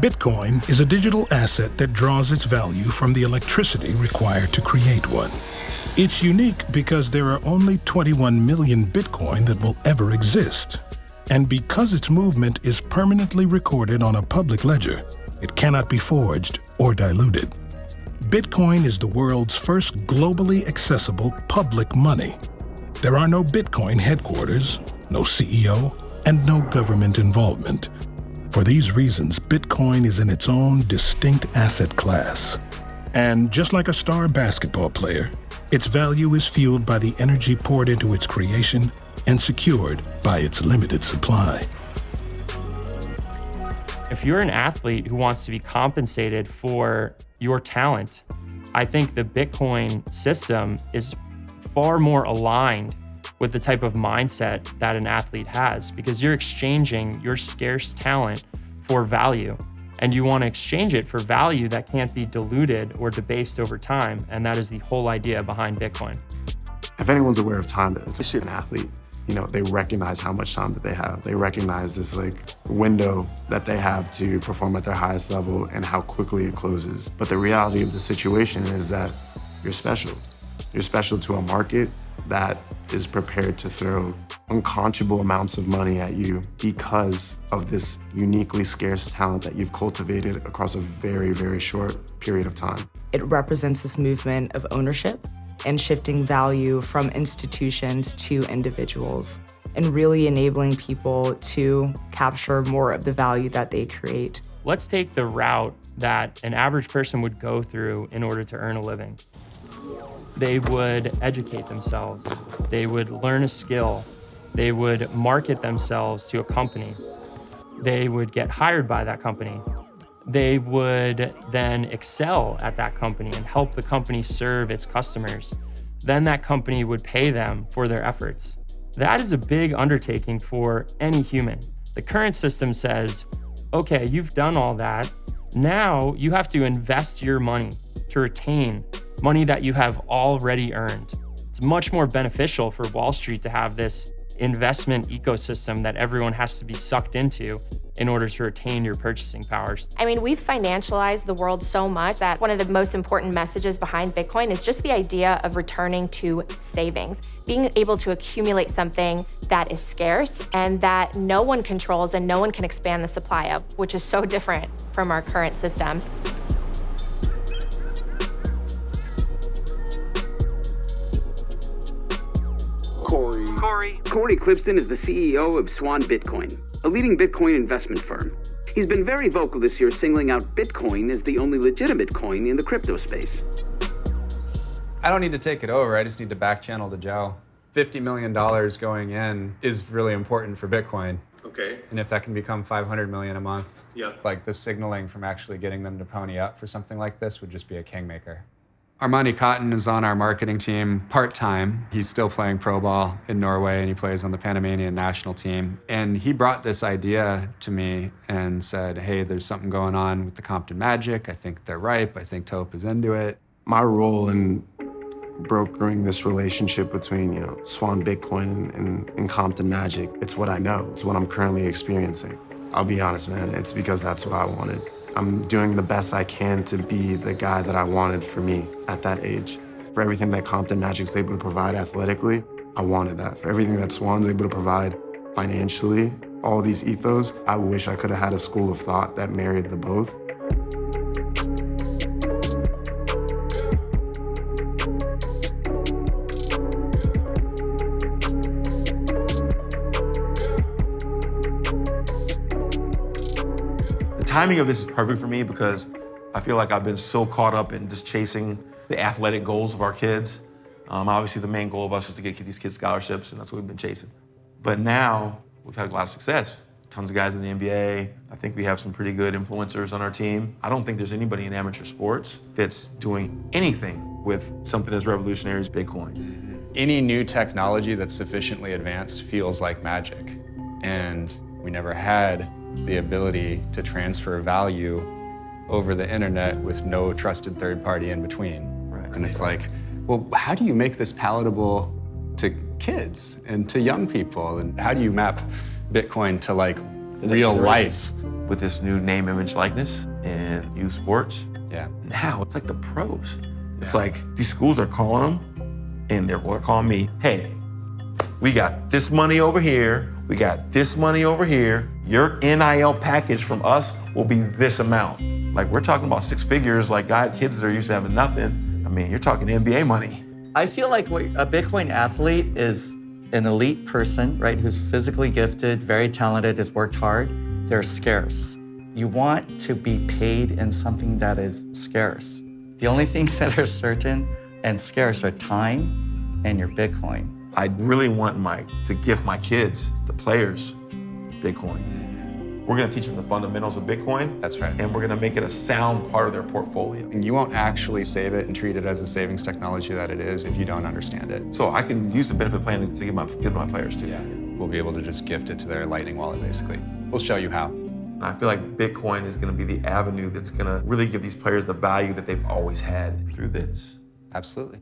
Bitcoin is a digital asset that draws its value from the electricity required to create one. It's unique because there are only 21 million Bitcoin that will ever exist. And because its movement is permanently recorded on a public ledger, it cannot be forged or diluted. Bitcoin is the world's first globally accessible public money. There are no Bitcoin headquarters, no CEO, and no government involvement. For these reasons, Bitcoin is in its own distinct asset class. And just like a star basketball player, its value is fueled by the energy poured into its creation and secured by its limited supply. If you're an athlete who wants to be compensated for your talent, I think the Bitcoin system is far more aligned with the type of mindset that an athlete has, because you're exchanging your scarce talent for value, and you want to exchange it for value that can't be diluted or debased over time, and that is the whole idea behind Bitcoin. If anyone's aware of time, especially an athlete, they recognize how much time that they have. They recognize this window that they have to perform at their highest level and how quickly it closes. But the reality of the situation is that you're special. You're special to a market that is prepared to throw unconscionable amounts of money at you because of this uniquely scarce talent that you've cultivated across a very, very short period of time. It represents this movement of ownership and shifting value from institutions to individuals, and really enabling people to capture more of the value that they create. Let's take the route that an average person would go through in order to earn a living. They would educate themselves. They would learn a skill. They would market themselves to a company. They would get hired by that company. They would then excel at that company and help the company serve its customers. Then that company would pay them for their efforts. That is a big undertaking for any human. The current system says, okay, you've done all that. Now you have to invest your money to retain money that you have already earned. It's much more beneficial for Wall Street to have this investment ecosystem that everyone has to be sucked into in order to retain your purchasing powers. I mean, we've financialized the world so much that one of the most important messages behind Bitcoin is just the idea of returning to savings, being able to accumulate something that is scarce and that no one controls and no one can expand the supply of, which is so different from our current system. Cory Klippsten is the CEO of Swan Bitcoin, a leading Bitcoin investment firm. He's been very vocal this year, singling out Bitcoin as the only legitimate coin in the crypto space. I don't need to take it over, I just need to back channel to Joe. $50 million going in is really important for Bitcoin. Okay. And if that can become 500 million a month, Yep. like the signaling from actually getting them to pony up for something like this would just be a kingmaker. Armani Cotton is on our marketing team part-time. He's still playing pro ball in Norway and he plays on the Panamanian national team. And he brought this idea to me and said, hey, there's something going on with the Compton Magic. I think they're ripe. I think Taupe is into it. My role in brokering this relationship between, Swan Bitcoin and Compton Magic, it's what I know. It's what I'm currently experiencing. I'll be honest, man, it's because that's what I wanted. I'm doing the best I can to be the guy that I wanted for me at that age. For everything that Compton Magic's able to provide athletically, I wanted that. For everything that Swan's able to provide financially, all these ethos, I wish I could have had a school of thought that married the both. The timing of this is perfect for me because I feel like I've been so caught up in just chasing the athletic goals of our kids. Obviously, the main goal of us is to get these kids scholarships, and that's what we've been chasing. But now, we've had a lot of success. Tons of guys in the NBA. I think we have some pretty good influencers on our team. I don't think there's anybody in amateur sports that's doing anything with something as revolutionary as Bitcoin. Any new technology that's sufficiently advanced feels like magic. And we never had the ability to transfer value over the internet with no trusted third party in between. Right. And it's like, well, how do you make this palatable to kids and to young people? And how do you map Bitcoin to real life? with this new name, image, likeness in youth sports. Yeah. Now it's like the pros. It's like these schools are calling them and they're calling me, hey, we got this money over here, we got this money over here. Your NIL package from us will be this amount. Like we're talking about 6 figures, like kids that are used to having nothing. I mean, you're talking NBA money. I feel like a Bitcoin athlete is an elite person, right, who's physically gifted, very talented, has worked hard. They're scarce. You want to be paid in something that is scarce. The only things that are certain and scarce are time and your Bitcoin. I really want to gift my kids, the players, Bitcoin. We're gonna teach them the fundamentals of Bitcoin. That's right. And we're gonna make it a sound part of their portfolio. And you won't actually save it and treat it as the savings technology that it is if you don't understand it. So I can use the benefit plan to give my players too. Yeah. We'll be able to just gift it to their Lightning wallet, basically. We'll show you how. And I feel like Bitcoin is gonna be the avenue that's gonna really give these players the value that they've always had through this. Absolutely.